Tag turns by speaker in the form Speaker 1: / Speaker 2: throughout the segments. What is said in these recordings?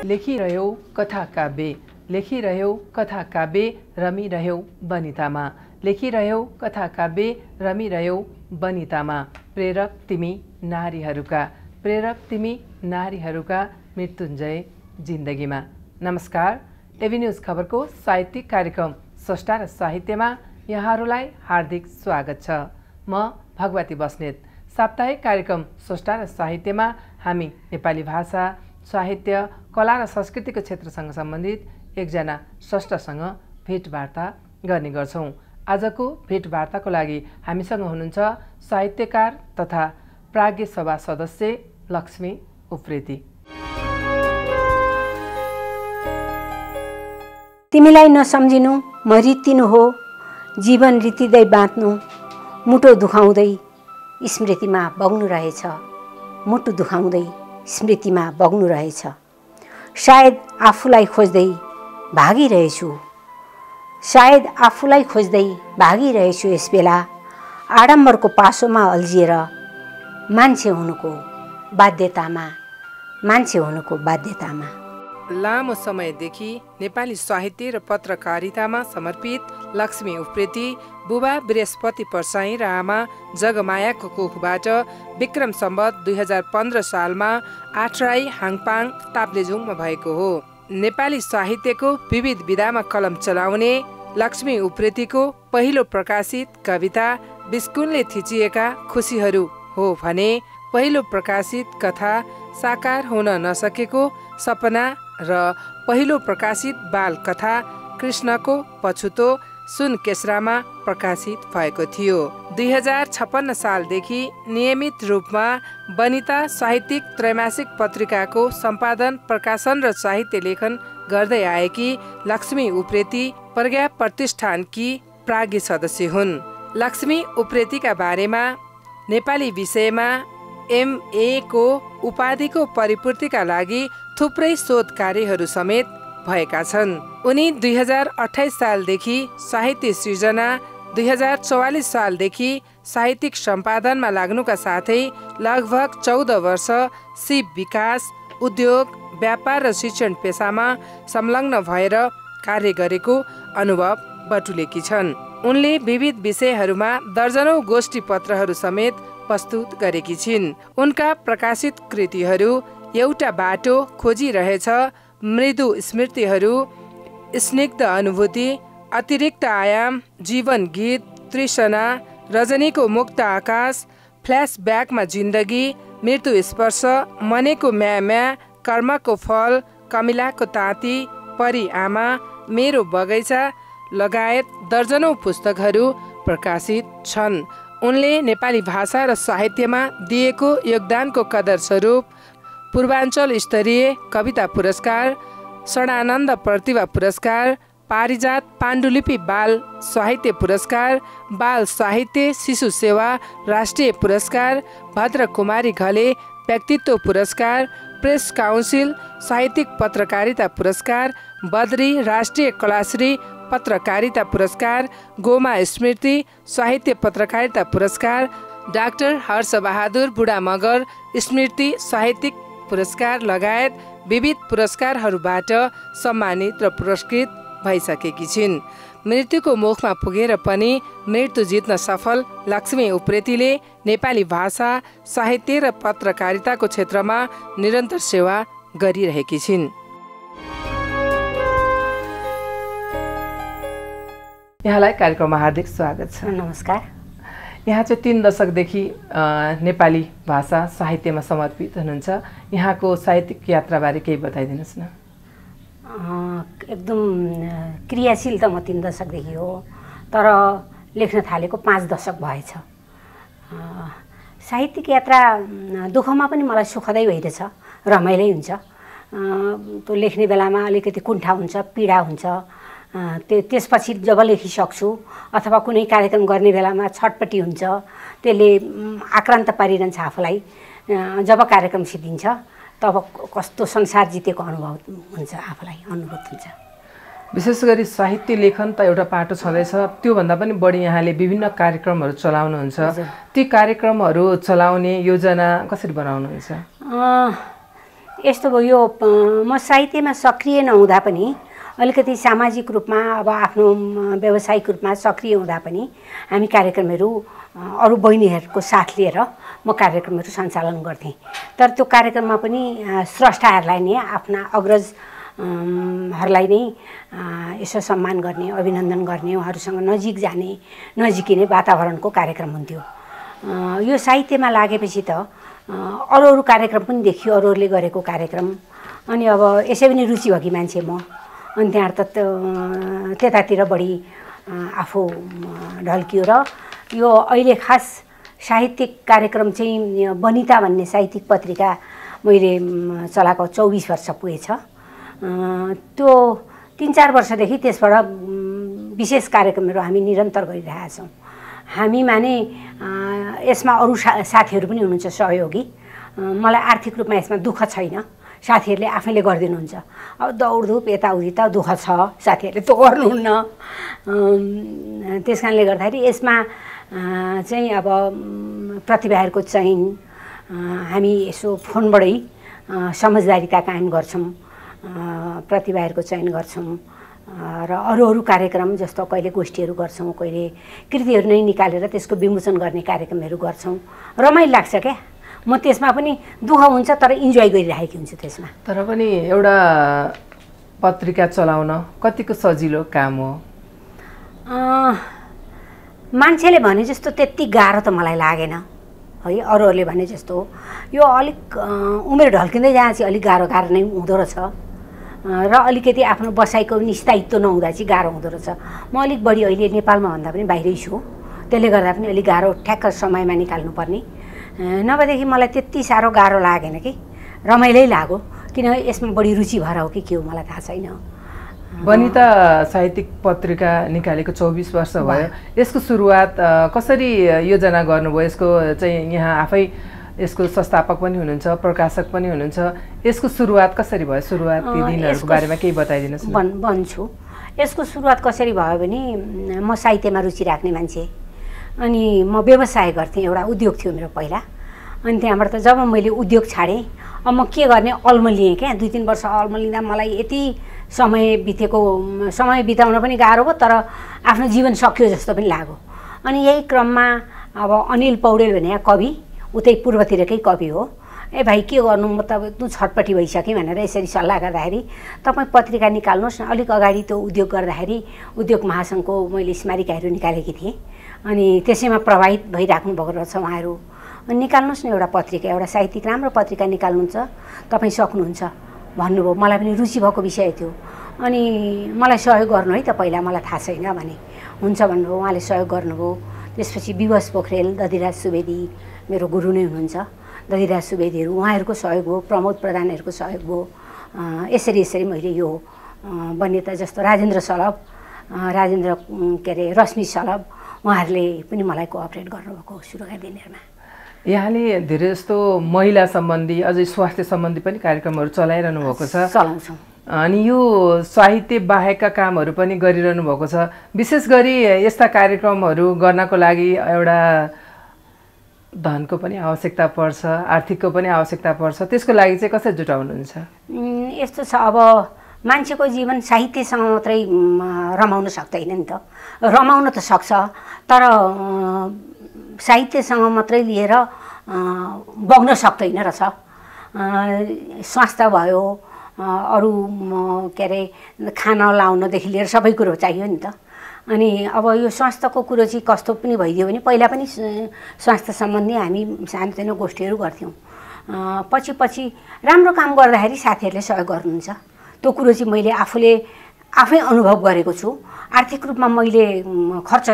Speaker 1: लेखिरह्यौ कथा काव्य, लेखिरह्यौ कथा काव्य, रमिरह्यौ बनितामा, लेखिरह्यौ कथा काव्य, रमिरह्यौ बनितामा। प्रेरक तिमी नारीहरूका, प्रेरक तिमी नारीहरूका मृत्युञ्जय जिन्दगीमा। नमस्कार, एबी न्यूज खबरको साहित्यिक कार्यक्रम स्रष्टा र साहित्यमा यहाँहरूलाई हार्दिक स्वागत छ। म भगवती बस्नेत। साप्ताहिक कार्यक्रम स्रष्टा र साहित्यमा हामी नेपाली भाषा, साहित्य, कला र संस्कृतिको क्षेत्रसँग सम्बन्धित एकजना स्रष्टासँग भेटवार्ता गर्ने गर्छौँ। आजको भेटवार्ताको लागि हामीसँग हुनुहुन्छ साहित्यकार तथा प्राज्ञ सभा सदस्य लक्ष्मी उप्रेती।
Speaker 2: तिमीलाई नसम्झिनु म रित्तिनु हो, जीवन रित्तिँदै बाँच्नु, मुटो दुखाउँदै स्मृतिमा बग्नु रहेछ, मुटु दुखाउँदै स्मृतिमा बग्नु रहेछ। सायद आफूलाई खोज्दै भागिरहेछु, सायद आफूलाई खोज्दै भागिरहेछु यस बेला आडम्बरको पासोमा अल्झिएर मान्छे हुनुको बाध्यतामा, मान्छे हुनुको बाध्यतामा।
Speaker 1: लामो समयदेखि नेपाली साहित्य र पत्रकारितामा समर्पित लक्ष्मी उप्रेती बुबा बृहस्पति परसाई र आमा जगमायाको कोखबाट विक्रम सम्वत 2015 सालमा आठराई हाङपाङ ताप्लेजुङमा भएको हो। नेपाली साहित्यको विविध विधामा कलम चलाउने लक्ष्मी उप्रेतीको पहिलो प्रकाशित कविता बिस्कुनले थिचिएका खुसीहरू हो भने पहिलो प्रकाशित कथा साकार हुन नसकेको सपना र पहिलो प्रकाशित बाल कथा कृष्णको पछुतो सुन केसरामा प्रकाशित भएको थियो। 2056 सालदेखि नियमित रूपमा बनिता साहित्यिक त्रैमासिक पत्रिकाको सम्पादन, प्रकाशन र साहित्य लेखन गर्दै आएकी लक्ष्मी उप्रेती प्रज्ञा प्रतिष्ठानकी प्राज्ञ सदस्य हुन्। लक्ष्मी उप्रेतीका बारेमा नेपाली विषयमा MA को उपाधिको परिपूर्तिका लागि थुप्रै शोध कार्यहरू समेत भएका छन्। उनी 2028 सालदेखि साहित्य सृजना, 2044 सालदेखि साहित्यिक सम्पादनमा लाग्नुका साथै लगभग 14 वर्ष सिप विकास, उद्योग, व्यापार र शिक्षण पेसामा संलग्न भएर कार्य गरेको अनुभव बटुलेकी छन्। उनले विविध विषयहरूमा दर्जनौं गोष्ठी पत्रहरू समेत प्रस्तुत गरेकी छिन्। उनका प्रकाशित कृतिहरू एउटा बाटो खोजिरहेछ, मृदु स्मृतिहरू, स्निग्ध अनुभूति, अतिरिक्त आयाम, जीवन गीत, तृष्णा, रजनीको मुक्त आकाश, फ्ल्यासब्याकमा जिन्दगी, मृत्यु स्पर्श, मनेको म्याम्या, कर्मको फल, कमिलाको ताती, परी आमा, मेरो बगैँचा लगायत दर्जनौं पुस्तकहरू प्रकाशित छन्। उनले नेपाली भाषा र साहित्यमा दिएको योगदानको कदर स्वरूप पूर्वाञ्चल स्तरीय कविता पुरस्कार, षडानन्द प्रतिभा पुरस्कार, पारिजात पाण्डुलिपि बाल साहित्य पुरस्कार, बाल साहित्य शिशु सेवा राष्ट्रिय पुरस्कार, भद्रकुमारी घले व्यक्तित्व पुरस्कार, प्रेस काउन्सिल साहित्यिक पत्रकारिता पुरस्कार, बद्री राष्ट्रिय कलाश्री पत्रकारिता पुरस्कार, गोमा स्मृति साहित्य पत्रकारिता पुरस्कार, डाक्टर हर्षबहादुर बुढा मगर स्मृति साहित्यिक पुरस्कार लगायत विविध पुरस्कारहरूबाट सम्मानित र पुरस्कृत भइसकेकी छिन्। मृत्युको मुखमा पुगेर पनि मृत्यु जित्न सफल लक्ष्मी उप्रेतीले नेपाली भाषा, साहित्य र पत्रकारिताको क्षेत्रमा निरन्तर सेवा गरिरहेकी छिन्। यहाँलाई कार्यक्रममा हार्दिक स्वागत छ।
Speaker 2: नमस्कार।
Speaker 1: यहाँ चाहिँ 3 दशकदेखि नेपाली भाषा साहित्यमा समर्पित हुनुहुन्छ। यहाँको साहित्यिक यात्राबारे केही बताइदिनुहोस् न।
Speaker 2: एकदम क्रियाशील त म 3 दशकदेखि हो, तर लेख्न थालेको 5 दशक भएछ। साहित्यिक यात्रा दुःखमा पनि मलाई सुखदै भइरहेछ, रमाइलै हुन्छ। त्यो लेख्ने बेलामा अलिकति कुण्ठा हुन्छ, पीडा हुन्छ। त्यसपछि जब लेखिसक्छु अथवा कुनै कार्यक्रम गर्ने बेलामा छटपटी हुन्छ, त्यसले आक्रान्त पारिरहन्छ आफूलाई। जब कार्यक्रम सिद्धिन्छ तब कस्तो संसार जितेको अनुभव हुन्छ, आफूलाई अनुभूत हुन्छ।
Speaker 1: विशेष गरी साहित्य लेखन त एउटा पाटो छँदैछ, त्योभन्दा पनि बढी यहाँले विभिन्न कार्यक्रमहरू चलाउनुहुन्छ। ती कार्यक्रमहरू चलाउने योजना कसरी बनाउनुहुन्छ?
Speaker 2: यस्तो भयो यो म साहित्यमा सक्रिय नहुँदा पनि अलिकति सामाजिक रूपमा अब आफ्नो व्यावसायिक रूपमा सक्रिय हुँदा पनि हामी कार्यक्रमहरू अरू बहिनीहरूको साथ लिएर म कार्यक्रमहरू सञ्चालन गर्थेँ। तर त्यो कार्यक्रममा पनि स्रष्टाहरूलाई नै आफ्ना अग्रज हरूलाई नै यसो सम्मान गर्ने, अभिनन्दन गर्ने, उहाँहरूसँग नजिक जाने, नजिकिने वातावरणको कार्यक्रम हुन्थ्यो। यो साहित्यमा लागेपछि त अरू अरू कार्यक्रम पनि देखियो, अरूहरूले गरेको कार्यक्रम। अनि अब यसै पनि रुचि भएकी मान्छे म, अनि त्यहाँ त त्यतातिर बढी आफू ढल्कियो। र यो अहिले खास साहित्यिक कार्यक्रम चाहिँ बनिता भन्ने साहित्यिक पत्रिका मैले चलाएको 24 वर्ष पुगेछ। त्यो 3-4 वर्षदेखि त्यसबाट विशेष कार्यक्रमहरू हामी निरन्तर गरिरहेका छौँ। हामीमा नै यसमा अरू साथीहरू पनि हुनुहुन्छ सहयोगी। मलाई आर्थिक रूपमा यसमा दुःख छैन, साथीहरूले आफैले गरिदिनुहुन्छ। अब दौडधुप यताउति त दुःख छ, साथीहरूले त गर्नुहुन्न। त्यस कारणले गर्दाखेरि यसमा चाहिँ अब प्रतिभाहरूको चयन हामी यसो फोनबाटै समझदारीता कायम गर्छौँ, प्रतिभाहरूको चयन गर्छौँ। र अरू कार्यक्रम जस्तो कहिले गोष्ठीहरू गर्छौँ, कहिले कृतिहरू नै निकालेर त्यसको विमोचन गर्ने कार्यक्रमहरू गर्छौँ। रमाइलो लाग्छ क्या। म त्यसमा पनि दुःख हुन्छ तर इन्जोय गरिरहेकी हुन्छु त्यसमा।
Speaker 1: तर पनि एउटा पत्रिका चलाउन कतिको सजिलो काम हो?
Speaker 2: मान्छेले भने जस्तो त्यति गाह्रो त मलाई लागेन है। अरूहरूले भने जस्तो यो अलिक उमेर ढल्किँदै जाएपछि अलिक गाह्रो नै हुँदो रहेछ। र अलिकति आफ्नो बसाइको पनि स्थायित्व नहुँदा चाहिँ गाह्रो हुँदो रहेछ। म अलिक बढी अहिले नेपालमा भन्दा पनि बाहिरै छु, त्यसले गर्दा पनि अलिक गाह्रो ठ्याक्क समयमा निकाल्नुपर्ने। नभएदेखि मलाई त्यति साह्रो गाह्रो लागेन कि, रमाइलै लाग्यो। किन यसमा बढी रुचि भएर हो कि के हो मलाई थाहा छैन।
Speaker 1: बनिता साहित्यिक पत्रिका निकालेको 24 वर्ष भयो। यसको सुरुवात कसरी योजना गर्नुभयो? यसको चाहिँ यहाँ आफै यसको संस्थापक पनि हुनुहुन्छ, प्रकाशक पनि हुनुहुन्छ। यसको सुरुवात कसरी भयो? सुरुवाती दिनहरूको बारेमा केही बताइदिनुहोस्।
Speaker 2: भन्छु। यसको सुरुवात कसरी भयो भने म साहित्यमा रुचि राख्ने मान्छे, अनि म व्यवसाय गर्थेँ। एउटा उद्योग थियो मेरो पहिला। अनि त्यहाँबाट त जब मैले उद्योग छाडेँ, अब म के गर्ने अल्मलिएँ क्या। 2-3 वर्ष अल्मलिँदा मलाई यति समय बिताउन पनि गाह्रो भयो, तर आफ्नो जीवन सक्यो जस्तो पनि लाग्यो। अनि यही क्रममा अब अनिल पौडेल भन्ने कवि, उतै पूर्वतिरकै कवि हो, ए भाइ के गर्नु, म त तँ छटपट्टि भइसकेँ भनेर यसरी सल्लाह गर्दाखेरि तपाईँ पत्रिका निकाल्नुहोस् न। अलिक अगाडि त्यो उद्योग गर्दाखेरि उद्योग महासङ्घको मैले स्मारिकाहरू निकालेकी थिएँ, अनि त्यसैमा प्रभावित भइराख्नु भएको रहेछ उहाँहरू। अनि निकाल्नुहोस् न एउटा पत्रिका, एउटा साहित्यिक राम्रो पत्रिका निकाल्नुहुन्छ, तपाईँ सक्नुहुन्छ भन्नुभयो। मलाई पनि रुचि भएको विषय थियो। अनि मलाई सहयोग गर्नु है त, पहिला मलाई थाहा छैन भने। हुन्छ भन्नुभयो, उहाँले सहयोग गर्नुभयो। त्यसपछि विवश पोखरेल, दधिराज सुवेदी मेरो गुरु नै हुनुहुन्छ, दधिराज सुवेदीहरू, उहाँहरूको सहयोग भयो, प्रमोद प्रधानहरूको सहयोग भयो। यसरी मैले यो बन्यता जस्तो राजेन्द्र सलभ, रश्मि सलभ, उहाँहरूले पनि मलाई कोअपरेट गर्नुभएको सुरुका दिनहरूमा।
Speaker 1: यहाँले धेरै जस्तो महिला सम्बन्धी, अझै स्वास्थ्य सम्बन्धी पनि कार्यक्रमहरू चलाइरहनु भएको छ।
Speaker 2: चलाउँछौँ।
Speaker 1: अनि यो साहित्य बाहेकका कामहरू पनि गरिरहनु भएको छ। विशेष गरी यस्ता कार्यक्रमहरू गर्नको लागि एउटा धनको पनि आवश्यकता पर्छ, आर्थिकको पनि आवश्यकता पर्छ। त्यसको लागि चाहिँ कसरी जुटाउनुहुन्छ?
Speaker 2: यस्तो छ, अब मान्छेको जीवन साहित्यसँग मात्रै रमाउन सक्दैन नि त। रमाउन त सक्छ, तर साहित्यसँग मात्रै लिएर बग्न सक्दैन रहेछ। स्वास्थ्य भयो, अरू खाना लाउनदेखि लिएर सबै कुरो चाहियो नि त। अनि अब यो स्वास्थ्यको कुरो चाहिँ कस्तो पनि भइदियो भने, पहिला पनि स्वास्थ्य सम्बन्धी हामी सानोतिनो गोष्ठीहरू गर्थ्यौँ। पछि राम्रो काम गर्दाखेरि साथीहरूले सहयोग गर्नुहुन्छ। त्यो कुरो चाहिँ मैले आफै अनुभव गरेको छु। आर्थिक रूपमा मैले खर्च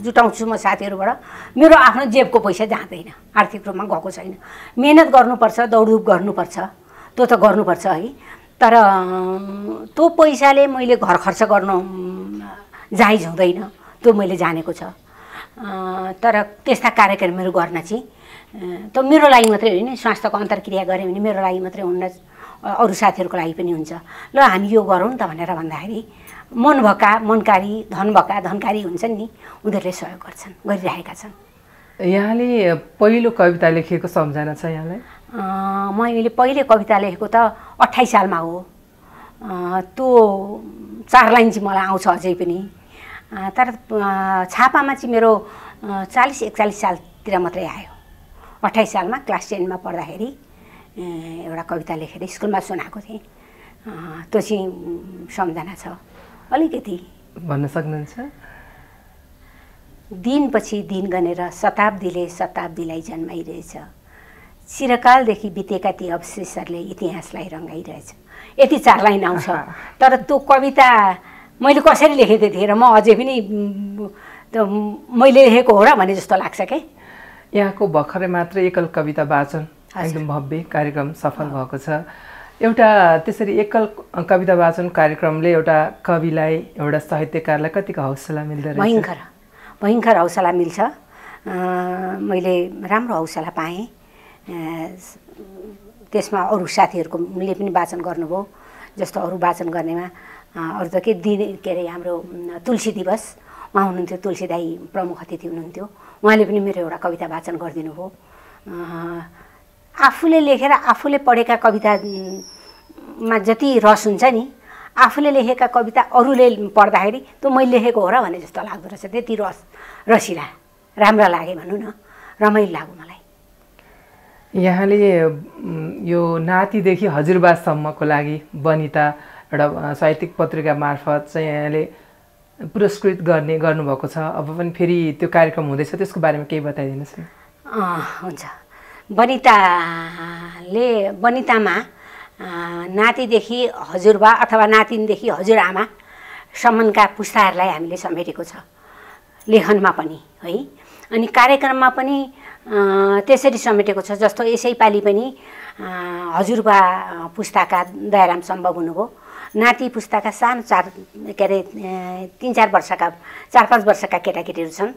Speaker 2: जुटाउँछु म साथीहरूबाट। मेरो आफ्नो जेबको पैसा जाँदैन, आर्थिक रूपमा गएको छैन। मेहनत गर्नुपर्छ, दौडधुप गर्नुपर्छ, त्यो त गर्नुपर्छ है। तर त्यो पैसाले मैले घर खर्च गर्न जायज हुँदैन, त्यो मैले जानेको छ। तर त्यस्ता कार्यक्रमहरू गर्न चाहिँ त मेरो लागि मात्रै होइन, स्वास्थ्यको अन्तर्क्रिया गरेँ भने मेरो लागि मात्रै हुन्न, अरू साथीहरूको लागि पनि हुन्छ। ल हामी यो गरौँ त भनेर भन्दाखेरि मन भएका मनकारी, धनकारी हुन्छन् नि, उनीहरूले सहयोग गरिरहेका छन्।
Speaker 1: यहाँले पहिलो कविता लेखेको सम्झना छ यहाँलाई?
Speaker 2: मैले पहिले कविता लेखेको त 28 सालमा हो। त्यो 4 लाइन चाहिँ मलाई आउँछ अझै पनि, तर छापामा चाहिँ मेरो 40-41 सालतिर मात्रै आयो। 28 सालमा क्लास 10 मा पढ्दाखेरि एउटा कविता लेखेर स्कुलमा सुनाएको थिएँ। त्यो चाहिँ सम्झना छ। अलिकति
Speaker 1: भन्न सक्नुहुन्छ?
Speaker 2: दिनपछि दिन गनेर शताब्दीले शताब्दीलाई जन्माइरहेछ, चिरकालदेखि बितेका ती अवशेषहरूले इतिहासलाई रङ्गाइरहेछ। यति 4 लाइन आउँछ। तर त्यो कविता मैले कसरी लेखेको थिएँ र म अझै पनि मैले लेखेको हो र भने जस्तो लाग्छ के।
Speaker 1: यहाँको भर्खरै मात्र एकल कविता वाचन एकदम भव्य कार्यक्रम सफल भएको छ। एउटा त्यसरी एकल कविता वाचन कार्यक्रमले एउटा कविलाई, एउटा साहित्यकारलाई कतिको हौसला मिल्दो रहेछ?
Speaker 2: भयङ्कर हौसला मिल्छ। मैले राम्रो हौसला पाएँ। त्यसमा अरू साथीहरूले पनि वाचन गर्नुभयो। जस्तो अरू वाचन गर्नेमा अरू त के अरे हाम्रो तुलसी दिवस उहाँ हुनुहुन्थ्यो, तुलसी दाई प्रमुख अतिथि हुनुहुन्थ्यो। उहाँले पनि मेरो एउटा कविता वाचन गरिदिनु भयो। आफूले लेखेर आफूले पढेका कवितामा जति रस हुन्छ नि, आफूले लेखेका कविता अरूले पढ्दाखेरि त्यो मैले लेखेको हो र भने जस्तो लाग्दो रहेछ। त्यति रसिला राम्रा लागे भनौँ न, रमाइलो लाग्यो मलाई।
Speaker 1: यहाँले यो नातिदेखि हजुरबासम्मको लागि बनिता एउटा साहित्यिक पत्रिका मार्फत चाहिँ यहाँले पुरस्कृत गर्नुभएको छ। अब पनि फेरि त्यो कार्यक्रम हुँदैछ, त्यसको बारेमा केही बताइदिनुहोस् न।
Speaker 2: हुन्छ। बनितामा नातिदेखि हजुरबा अथवा नातिनदेखि हजुरआमा सम्मका पुस्ताहरूलाई हामीले समेटेको छ लेखनमा पनि है। अनि कार्यक्रममा पनि त्यसरी समेटेको छ। जस्तो यसैपालि पनि हजुरबा पुस्ताका दयाराम सम्भव हुनुभयो, नाति पुस्ताका सानो 3-4 वर्षका 4-5 वर्षका केटाकेटीहरू छन्,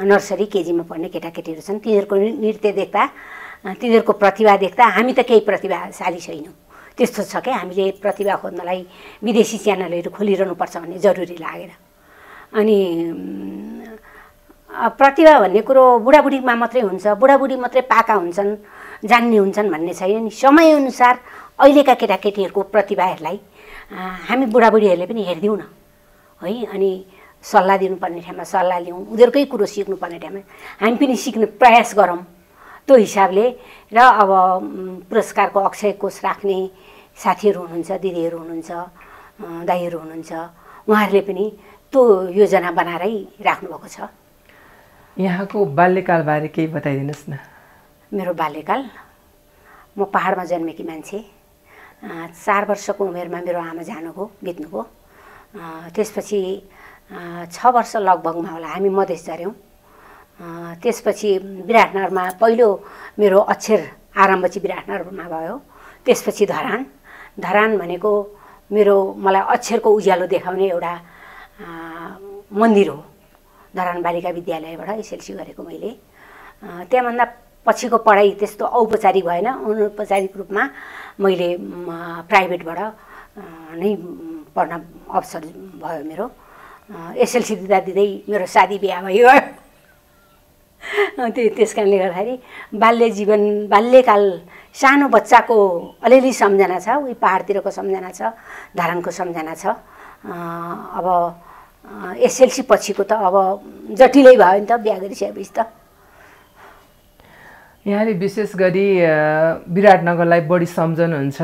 Speaker 2: नर्सरी केजीमा पढ्ने केटाकेटीहरू छन्। तिनीहरूको नृत्य देख्दा, तिनीहरूको प्रतिभा देख्दा हामी त केही प्रतिभाशाली छैनौँ, त्यस्तो छ क्या। हामीले प्रतिभा खोज्नलाई विदेशी च्यानलहरू खोलिरहनुपर्छ भन्ने जरुरी लागेर। अनि प्रतिभा भन्ने कुरो बुढाबुढीमा मात्रै हुन्छ, बुढाबुढी मात्रै पाका हुन्छन्, जान्ने हुन्छन् भन्ने छैन नि। समयअनुसार अहिलेका केटाकेटीहरूको प्रतिभाहरूलाई हामी बुढाबुढीहरूले पनि हेरिदिउँ न है। अनि सल्लाह दिनुपर्ने ठाउँमा सल्लाह लिउँ, उनीहरूकै कुरो सिक्नुपर्ने ठाउँमा हामी पनि सिक्ने प्रयास गरौँ त्यो हिसाबले। र अब पुरस्कारको अक्षय कोष राख्ने साथीहरू हुनुहुन्छ, दिदीहरू हुनुहुन्छ, दाइहरू हुनुहुन्छ, उहाँहरूले पनि त्यो योजना बनाएरै राख्नुभएको छ।
Speaker 1: यहाँको बाल्यकालबारे केही बताइदिनुहोस् न।
Speaker 2: मेरो बाल्यकाल, म पहाडमा जन्मेकी मान्छे। 4 वर्षको उमेरमा मेरो आमा बित्नुभयो। त्यसपछि 6 वर्ष लगभगमा होला हामी मधेस झऱ्यौँ। त्यसपछि विराटनगरमा पहिलो मेरो अक्षर आरम्भ चाहिँ विराटनगरमा भयो। त्यसपछि धरान भनेको मलाई अक्षरको उज्यालो देखाउने एउटा मन्दिर हो। धरान बालिका विद्यालयबाट एसएलसी गरेको मैले। त्यहाँभन्दा पछिको पढाइ त्यस्तो औपचारिक भएन, अनौपचारिक रूपमा मैले प्राइभेटबाट नै पढ्न अवसर भयो मेरो। एसएलसी दिँदै मेरो शादी बिहा भयो। त्यस कारणले गर्दाखेरि बाल्यकाल सानो बच्चाको अलिअलि सम्झना छ। उही पहाडतिरको सम्झना छ, धरानको सम्झना छ। अब एसएलसी पछिको त अब जटिलै भयो नि त, बिहा गरिसकेपछि त।
Speaker 1: यहाँले विशेष गरी विराटनगरलाई बढी सम्झनुहुन्छ।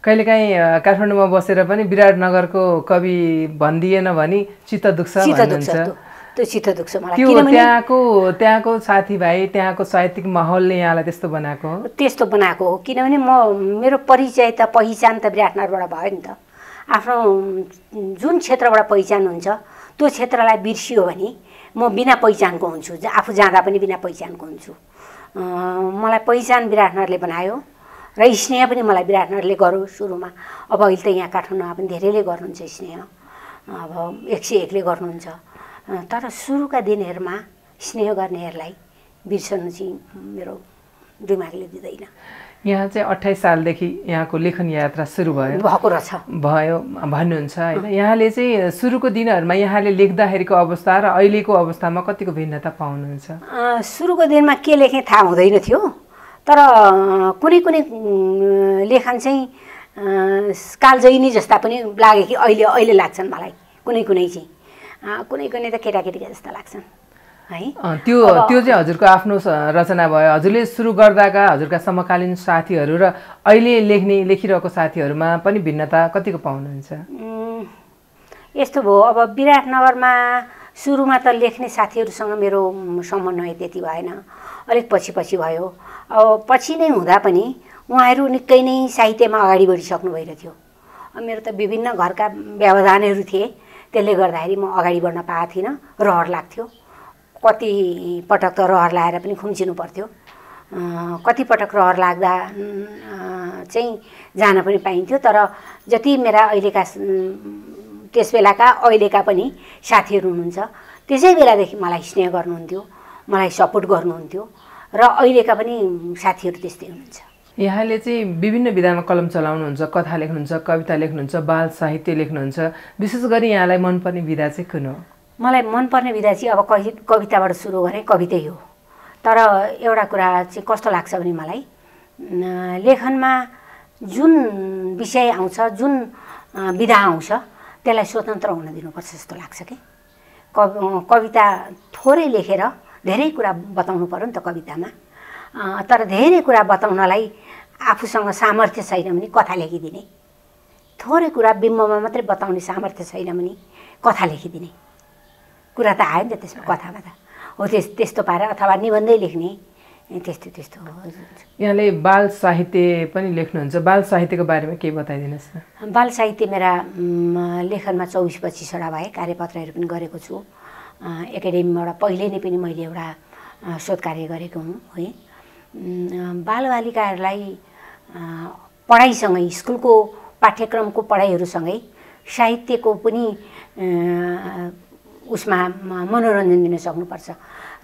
Speaker 1: कहिलेकाहीँ काठमाडौँमा बसेर पनि विराटनगरको कवि भनिदिएन भनी चित्त दुख्छ भन्नुहुन्छ।
Speaker 2: त्यो चित्त दुख्छ मलाई।
Speaker 1: त्यहाँको साथीभाइ, त्यहाँको साहित्यिक माहौलले यहाँलाई त्यस्तो बनाएको हो?
Speaker 2: किनभने मेरो परिचय त पहिचान त विराटनगरबाट भयो नि त। आफ्नो जुन क्षेत्रबाट पहिचान हुन्छ त्यो क्षेत्रलाई बिर्सियो भने म बिना पहिचानको हुन्छु, आफू जाँदा पनि बिना पहिचानको हुन्छु। मलाई पहिचान विराटनगरले बनायो र स्नेह पनि मलाई विराटनगरले गर्यो सुरुमा। अब अहिले त यहाँ काठमाडौँमा पनि धेरैले गर्नुहुन्छ स्नेह, अब 101ले गर्नुहुन्छ। तर सुरुका दिनहरूमा स्नेह गर्नेहरूलाई बिर्सनु चाहिँ मेरो दिमागले दिँदैन।
Speaker 1: यहाँ चाहिँ 28 सालदेखि यहाँको लेखन यात्रा सुरु भएको
Speaker 2: रहेछ
Speaker 1: भन्नुहुन्छ होइन। यहाँले चाहिँ सुरुको दिनहरूमा यहाँले लेख्दाखेरिको अवस्था र अहिलेको अवस्थामा कतिको भिन्नता पाउनुहुन्छ?
Speaker 2: सुरुको दिनमा के लेखेँ थाहा हुँदैन थियो, तर कुनै कुनै लेखन चाहिँ कालजयिनी जस्ता पनि लागे कि अहिले लाग्छन् मलाई, कुनै कुनै चाहिँ, कुनै कुनै त केटाकेटीका जस्ता लाग्छन् है।
Speaker 1: त्यो चाहिँ हजुरको आफ्नो रचना भयो। हजुरले सुरु गर्दाका हजुरका समकालीन साथीहरू र अहिले लेखिरहेको साथीहरूमा पनि भिन्नता कतिको पाउनुहुन्छ?
Speaker 2: यस्तो भयो, अब विराटनगरमा सुरुमा त लेख्ने साथीहरूसँग मेरो समन्वय त्यति भएन, अलिक पछि भयो। अब पछि नै हुँदा पनि उहाँहरू निकै नै साहित्यमा अगाडि बढिसक्नु भइरहेथ्यो। मेरो त विभिन्न घरका व्यवधानहरू थिए, त्यसले गर्दाखेरि म अगाडि बढ्न पाएको थिइनँ, रहर लाग्थ्यो। कति पटक त रहर लाएर पनि खुम्चिनु पर्थ्यो, कति पटक रहर लाग्दा चाहिँ जान पनि पाइन्थ्यो। तर जति मेरा अहिलेका त्यस बेलाका अहिलेका पनि साथीहरू हुनुहुन्छ, त्यसै बेलादेखि मलाई स्नेह गर्नुहुन्थ्यो, मलाई सपोर्ट गर्नुहुन्थ्यो र अहिलेका पनि साथीहरू त्यस्तै हुनुहुन्छ।
Speaker 1: यहाँले चाहिँ विभिन्न विधामा कलम चलाउनुहुन्छ, कथा लेख्नुहुन्छ, कविता लेख्नुहुन्छ, बाल साहित्य लेख्नुहुन्छ। विशेष गरी यहाँलाई मनपर्ने विधा चाहिँ कुन हो?
Speaker 2: मलाई मनपर्ने विधा चाहिँ अब कविताबाट सुरु गरेँ, कवितै हो। तर एउटा कुरा चाहिँ कस्तो लाग्छ भने मलाई लेखनमा जुन विषय आउँछ, जुन विधा आउँछ, त्यसलाई स्वतन्त्र हुन दिनुपर्छ जस्तो लाग्छ कि। कविता थोरै लेखेर धेरै कुरा बताउनु पर्यो नि त कवितामा, तर धेरै कुरा बताउनलाई आफूसँग सामर्थ्य छैन भने कथा लेखिदिने, थोरै कुरा बिम्बमा मात्रै बताउने सामर्थ्य छैन भने कथा लेखिदिने कुरा त आयो नि त त्यसमा, कथामा त हो। त्यस्तो पारेर अथवा निबन्धै लेख्ने, त्यस्तो हो।
Speaker 1: यहाँले बाल साहित्य पनि लेख्नुहुन्छ, बाल साहित्यको बारेमा केही बताइदिनुहोस् न।
Speaker 2: बाल साहित्य मेरा लेखनमा 24-25वटा भए, कार्यपत्रहरू पनि गरेको छु। एकाडेमीबाट पहिले नै पनि मैले एउटा शोध कार्य गरेको हुँ है। बालबालिकाहरूलाई पढाइसँगै, स्कुलको पाठ्यक्रमको पढाइहरूसँगै साहित्यको पनि उसमा मनोरञ्जन दिन सक्नुपर्छ।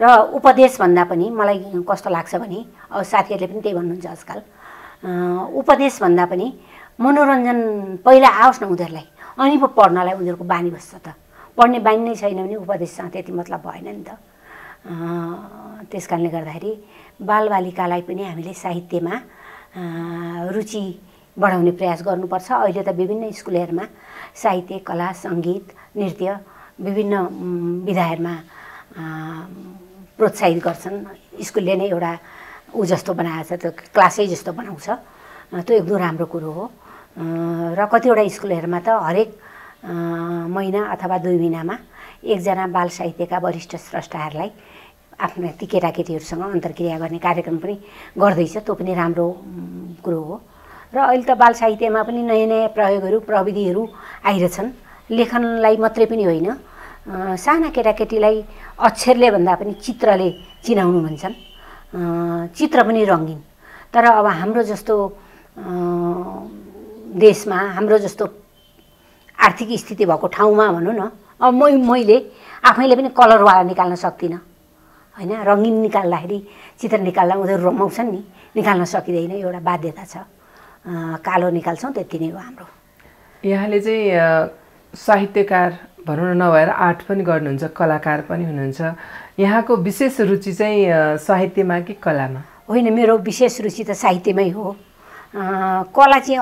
Speaker 2: र उपदेशभन्दा पनि मलाई कस्तो लाग्छ भने, अब साथीहरूले पनि त्यही भन्नुहुन्छ आजकल, उपदेशभन्दा पनि मनोरञ्जन पहिला आओस् न उनीहरूलाई, अनि पो पढ्नलाई उनीहरूको बानी बस्छ त। पढ्ने बानी नै छैन भने उपदेशसँग त्यति मतलब भएन नि त। त्यस कारणले गर्दाखेरि बालबालिकालाई पनि हामीले साहित्यमा रुचि बढाउने प्रयास गर्नुपर्छ। अहिले त विभिन्न स्कुलहरूमा साहित्य, कला, सङ्गीत, नृत्य विभिन्न विधाहरूमा प्रोत्साहित गर्छन्। स्कुलले नै एउटा जस्तो बनाएको छ, त्यो क्लासै जस्तो बनाउँछ, त्यो एकदम राम्रो कुरो हो। र कतिवटा स्कुलहरूमा त हरेक महिना अथवा 2 महिनामा एकजना बाल साहित्यका वरिष्ठ स्रष्टाहरूलाई आफ्नो ती केटाकेटीहरूसँग अन्तर्क्रिया गर्ने कार्यक्रम पनि गर्दैछ, त्यो पनि राम्रो कुरो हो। र अहिले त बाल साहित्यमा पनि नयाँ नयाँ प्रयोगहरू, प्रविधिहरू आइरहेछन्। लेखनलाई मात्रै पनि होइन, साना केटाकेटीलाई अक्षरले भन्दा पनि चित्रले चिनाउनु भन्छन्, चित्र पनि रङ्गिन। तर अब हाम्रो जस्तो देशमा, हाम्रो जस्तो आर्थिक स्थिति भएको ठाउँमा भनौँ न, अब मैले आफैले पनि कलरवाला निकाल्न सक्दिनँ होइन। रङ्गिन निकाल्दाखेरि, चित्र निकाल्दा उनीहरू रमाउँछन् नि, निकाल्न सकिँदैन, एउटा बाध्यता छ। कालो निकाल्छौँ, त्यति नै हो हाम्रो।
Speaker 1: यहाँले चाहिँ साहित्यकार भनौँ न, नभएर आर्ट पनि गर्नुहुन्छ, कलाकार पनि हुनुहुन्छ। यहाँको विशेष रुचि चाहिँ साहित्यमा कि कलामा?
Speaker 2: होइन, मेरो विशेष रुचि त साहित्यमै हो। कला चाहिँ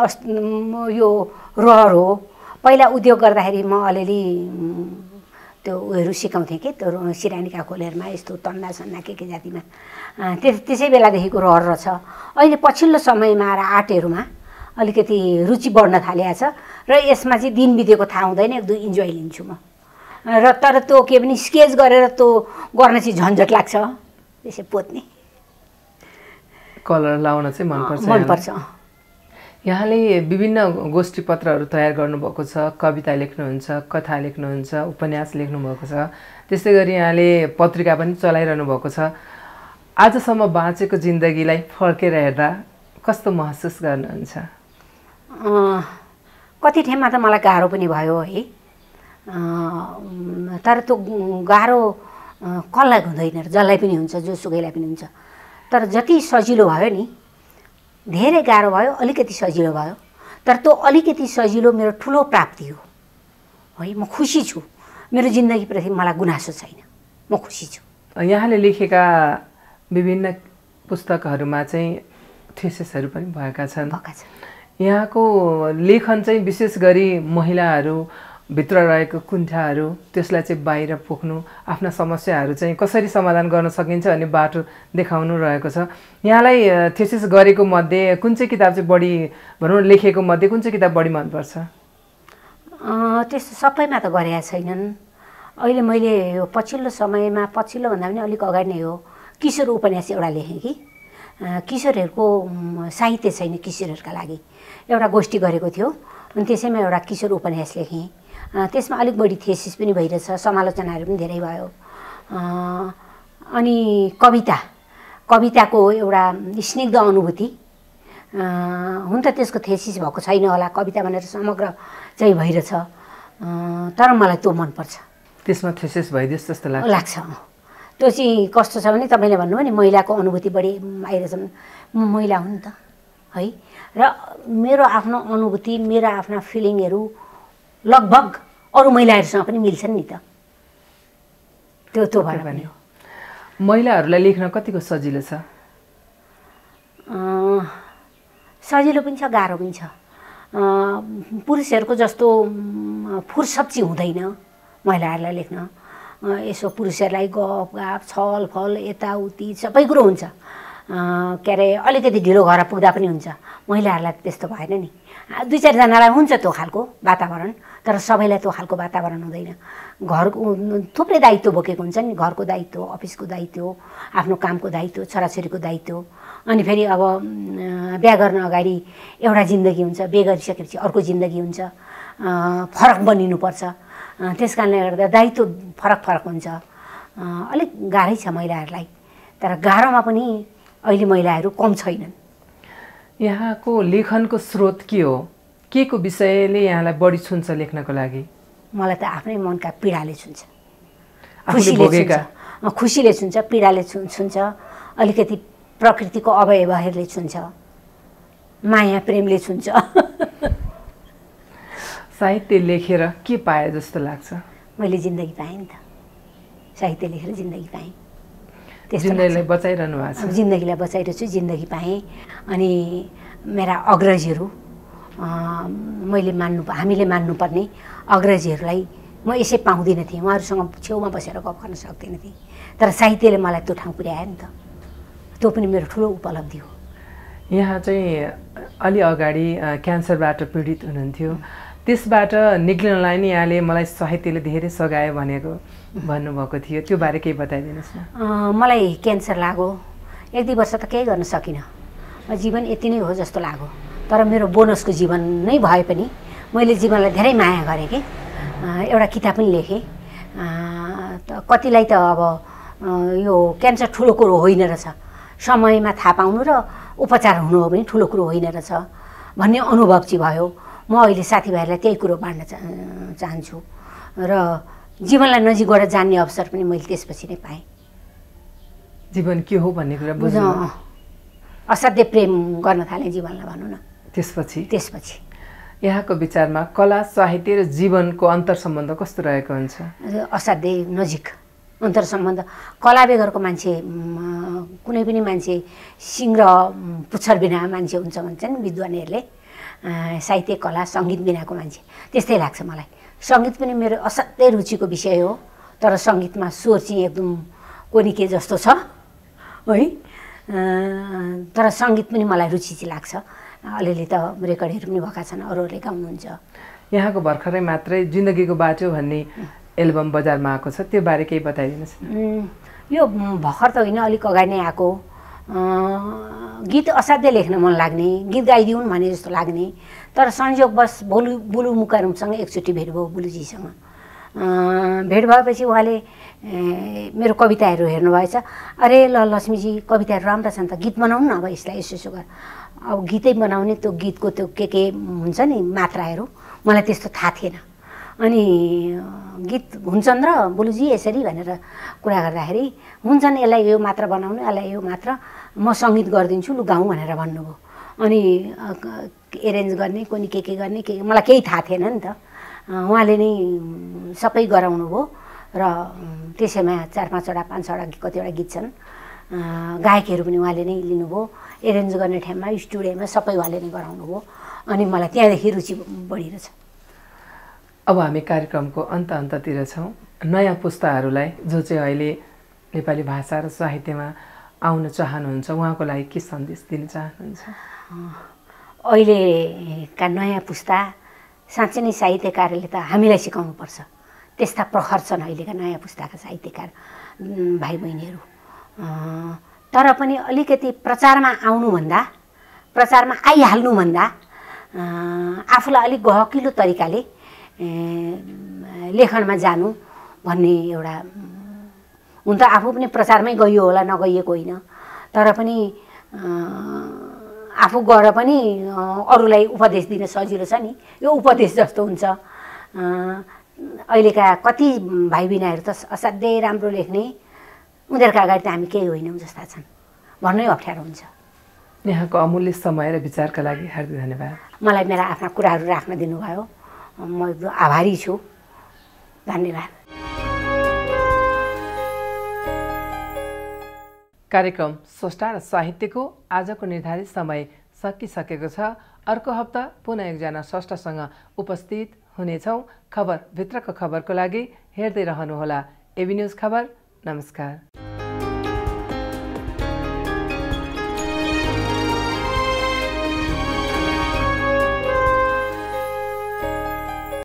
Speaker 2: यो रहर हो। पहिला उद्योग गर्दाखेरि म अलिअलि त्यो उयोहरू सिकाउँथेँ कि, त्यो सिरानीका खोलेरमा यस्तो तन्ना सन्ना के जातिमा, त्यसै बेलादेखिको रहर रहेछ। अहिले पछिल्लो समयमा आएर आर्टहरूमा अलिकति रुचि बढ्न थालेको छ र यसमा चाहिँ दिन बितेको थाहा हुँदैन, एकदम इन्जोय लिन्छु म। र तर त्यो के पनि स्केच गरेर त्यो गर्न चाहिँ झन्झट लाग्छ, त्यसै पोत्ने,
Speaker 1: कलर लाउन चाहिँ मनपर्छ। यहाँले विभिन्न गोष्ठी पत्रहरू तयार गर्नुभएको छ, कविता लेख्नुहुन्छ, कथा लेख्नुहुन्छ, उपन्यास लेख्नुभएको छ, त्यस्तै गरी यहाँले पत्रिका पनि चलाइरहनु भएको छ। आजसम्म बाँचेको जिन्दगीलाई फर्केर हेर्दा कस्तो महसुस गर्नुहुन्छ?
Speaker 2: कति ठाउँमा त मलाई गाह्रो पनि भयो है, तर त्यो गाह्रो कसलाई हुँदैन, जसलाई पनि हुन्छ, जोसुकैलाई पनि हुन्छ। तर जति सजिलो भयो नि, धेरै गाह्रो भयो, अलिकति सजिलो भयो, तर त्यो अलिकति सजिलो मेरो ठुलो प्राप्ति हो है। म खुसी छु, मेरो जिन्दगीप्रति मलाई गुनासो छैन, म खुसी छु।
Speaker 1: यहाँले लेखेका विभिन्न पुस्तकहरूमा चाहिँ थेसिसहरू पनि भएका छन्। यहाँको लेखन चाहिँ विशेष गरी महिलाहरू भित्र रहेको कुण्ठाहरू त्यसलाई चाहिँ बाहिर पोख्नु, आफ्ना समस्याहरू चाहिँ कसरी समाधान गर्न सकिन्छ भन्ने बाटो देखाउनु रहेको छ। यहाँलाई थेसिस गरेको मध्ये कुन चाहिँ किताब चाहिँ बढी भनौँ लेखेको मध्ये कुन चाहिँ किताब बढी मनपर्छ?
Speaker 2: त्यस्तो सबैमा त गरेका छैनन्। अहिले मैले यो पछिल्लो समयमा, पछिल्लो भन्दा पनि अलिक अगाडि नै हो, किशोर उपन्यास एउटा लेखेँ कि किशोरहरूको साहित्य छैन किशोरहरूका लागि एउटा गोष्ठी गरेको थियो, अनि त्यसैमा एउटा किशोर उपन्यास लेखेँ। त्यसमा अलिक बढी थेसिस पनि भइरहेछ, समालोचनाहरू पनि धेरै भयो। अनि कविताको एउटा स्निग्ध अनुभूति हुन त त्यसको थेसिस भएको छैन होला, कविता भनेर समग्र चाहिँ भइरहेछ, तर मलाई त्यो मनपर्छ।
Speaker 1: त्यसमा थेसिस भइदियोस् जस्तो
Speaker 2: लाग्छ। त्यो चाहिँ कस्तो छ भने तपाईँले भन्नुभयो नि महिलाको अनुभूति बढी आइरहेछ, म महिला हुँ नि त है, र मेरो आफ्नो अनुभूति, मेरा आफ्ना फिलिङहरू लगभग अरू महिलाहरूसँग पनि मिल्छन् नि त। त्यो भएर पनि
Speaker 1: महिलाहरूलाई लेख्न कतिको सजिलो छ?
Speaker 2: सजिलो पनि छ, गाह्रो पनि छ। पुरुषहरूको जस्तो फुर्सद चाहिँ हुँदैन महिलाहरूलाई लेख्न। यसो पुरुषहरूलाई गफ छलफल यताउति सबै कुरो हुन्छ, के अरे अलिकति ढिलो घर पुग्दा पनि हुन्छ। महिलाहरूलाई त्यस्तो भएन नि, 2-4जनालाई हुन्छ त्यो खालको वातावरण, तर सबैलाई त्यो खालको वातावरण हुँदैन। घरको थुप्रै दायित्व बोकेको हुन्छ नि, घरको दायित्व, अफिसको दायित्व, आफ्नो कामको दायित्व, छोराछोरीको दायित्व, अनि फेरि अब बिहा गर्न अगाडि एउटा जिन्दगी हुन्छ, बिहे गरिसकेपछि अर्को जिन्दगी हुन्छ, फरक बनिनुपर्छ। त्यस कारणले गर्दा दायित्व फरक हुन्छ। अलिक गाह्रै छ महिलाहरूलाई, तर गाह्रोमा पनि अहिले महिलाहरू कम छैनन्।
Speaker 1: यहाँको लेखनको स्रोत के हो? के को विषयले यहाँलाई बढी छुन्छ लेख्नको लागि?
Speaker 2: मलाई त आफ्नै मनका पीडाले छुन्छ,
Speaker 1: खुसीले
Speaker 2: छुन्छ, पीडाले छुन्छ, अलिकति प्रकृतिको अवयवहरूले छुन्छ, माया प्रेमले छुन्छ।
Speaker 1: साहित्य लेखेर के पाए जस्तो लाग्छ?
Speaker 2: मैले जिन्दगी पाएँ नि त, साहित्य लेखेर जिन्दगी पाएँ।
Speaker 1: जिन्दगीलाई बचाइरहनु भएको छ?
Speaker 2: जिन्दगीलाई बचाइरहेको छु, जिन्दगी पाएँ। अनि मेरा अग्रजहरू, हामीले मान्नुपर्ने अग्रजहरूलाई म यसै पाउँदिनँ थिएँ, उहाँहरूसँग छेउमा बसेर गफ गर्न सक्दिनँ थिएँ, तर साहित्यले मलाई त्यो ठाउँ पुर्यायो नि त। त्यो पनि मेरो ठुलो उपलब्धि हो।
Speaker 1: यहाँ चाहिँ अलि अगाडि क्यान्सरबाट पीडित हुनुहुन्थ्यो, त्यसबाट निक्लिनलाई नि यहाँले मलाई साहित्यले धेरै सघायो भनेको भन्नुभएको थियो, त्यो बारे केही बताइदिनुहोस् न।
Speaker 2: मलाई क्यान्सर लाग्यो, 1-2 वर्ष त केही गर्न सकिनँ, जीवन यति नै हो जस्तो लाग्यो। तर मेरो बोनसको जीवन नै भए पनि मैले जीवनलाई धेरै माया गरेँ कि एउटा किताब पनि लेखेँ। कतिलाई त अब यो क्यान्सर ठुलो कुरो होइन रहेछ, समयमा थाहा पाउनु र उपचार हुनु हो भने ठुलो कुरो होइन रहेछ भन्ने अनुभव चाहिँ भयो। म अहिले साथीभाइहरूलाई त्यही कुरो बाँड्न चाहन्छु, र जीवनलाई नजिकबाट जान्ने अवसर पनि मैले त्यसपछि नै पाएँ।
Speaker 1: जीवन के हो भन्ने कुरा बुझ्न,
Speaker 2: असाध्य प्रेम गर्न थालेँ जीवनलाई भनौँ न।
Speaker 1: त्यसपछि यहाँको विचारमा कला, साहित्य र जीवनको अन्तर सम्बन्ध कस्तो रहेको हुन्छ?
Speaker 2: असाध्यै नजिक अन्तर सम्बन्ध। कला बेगरको मान्छे, कुनै पनि मान्छे सिङ र पुच्छर बिना मान्छे हुन्छ भन्छन् विद्वानहरूले। साहित्य, कला, सङ्गीत बिनाको मान्छे त्यस्तै लाग्छ मलाई। सङ्गीत पनि मेरो असाध्यै रुचिको विषय हो, तर सङ्गीतमा स्वर चाहिँ एकदम कोनिके जस्तो छ है, तर सङ्गीत पनि मलाई रुचि चाहिँ लाग्छ। अलिअलि त रेकर्डहरू पनि भएका छन्, अरूहरूले गाउनुहुन्छ।
Speaker 1: यहाँको भर्खरै मात्रै जिन्दगीको बाटो भन्ने एल्बम बजारमा आएको छ, त्यो बारे केही बताइदिनुहोस् न।
Speaker 2: यो भर्खर त होइन, अलिक अगाडि नै आएको। गीत असाध्यै लेख्न मन लाग्ने, गीत गाइदिउन् भने जस्तो लाग्ने, तर संयोगवश बुलु मुकारुङसँग एकचोटि भेट भयो, बुलुजीसँग भेट भएपछि उहाँले मेरो कविताहरू हेर्नुभएछ। अरे ल लक्ष्मीजी, कविताहरू राम्रा छन् त, गीत बनाउनु न, अब यसलाई यसो गर। अब गीतै बनाउने, त्यो गीतको त्यो के हुन्छ नि मात्राहरू, मलाई त्यस्तो थाहा थिएन। अनि गीत हुन्छन् र बुलुजी यसरी भनेर कुरा गर्दाखेरि, हुन्छन्, यसलाई यो मात्रा बनाउनु, यसलाई यो मात्रा, म सङ्गीत गरिदिन्छु, लु गाउँ भनेर भन्नुभयो। अनि एरेन्ज गर्ने, कोनी के गर्ने, मलाई केही थाहा थिएन नि त। उहाँले नै सबै गराउनु भयो, र त्यसैमा 4-5वटा 5वटा कतिवटा गीत छन्। गायकहरू पनि उहाँले नै लिनुभयो, एरेन्ज गर्ने ठाउँमा स्टुडियोमा सबै उहाँले नै गराउनु भयो। अनि मलाई त्यहाँदेखि रुचि बढिरहेछ।
Speaker 1: अब हामी कार्यक्रमको अन्ततिर छौँ। नयाँ पुस्ताहरूलाई जो चाहिँ अहिले नेपाली भाषा र साहित्यमा आउन चाहनुहुन्छ उहाँको लागि के सन्देश दिन चाहनुहुन्छ?
Speaker 2: अहिलेका नयाँ पुस्ता साँच्चै नै साहित्यकारले त हामीलाई सिकाउनुपर्छ। त्यस्ता प्रखर छन् अहिलेका नयाँ पुस्ताका साहित्यकार भाइ बहिनीहरू। तर पनि अलिकति प्रचारमा आइहाल्नुभन्दा आफूलाई अलिक गहकिलो तरिकाले लेखनमा जानु भन्ने एउटा, हुन त आफू पनि प्रचारमै गइयो होला, नगइएको होइन, तर पनि आफू गएर पनि अरूलाई उपदेश दिन सजिलो छ नि, यो उपदेश जस्तो हुन्छ। अहिलेका कति भाइ बहिनीहरू त असाध्यै राम्रो लेख्ने, उनीहरूका अगाडि त हामी केही होइनौँ जस्ता छन्, भन्नै अप्ठ्यारो हुन्छ।
Speaker 1: यहाँको अमूल्य समय र विचारका लागि हार्दिक धन्यवाद।
Speaker 2: मलाई मेरा आफ्ना कुराहरू राख्न दिनुभयो, म एकदम आभारी छु। धन्यवाद।
Speaker 1: कार्यक्रम स्रष्टा र साहित्यको आजको निर्धारित समय सकिसकेको छ। अर्को हप्ता पुनः एकजना स्रष्टासँग उपस्थित हुनेछौँ। खबर भित्रको खबरको लागि हेर्दै रहनुहोला एबी न्युज खबर। नमस्कार।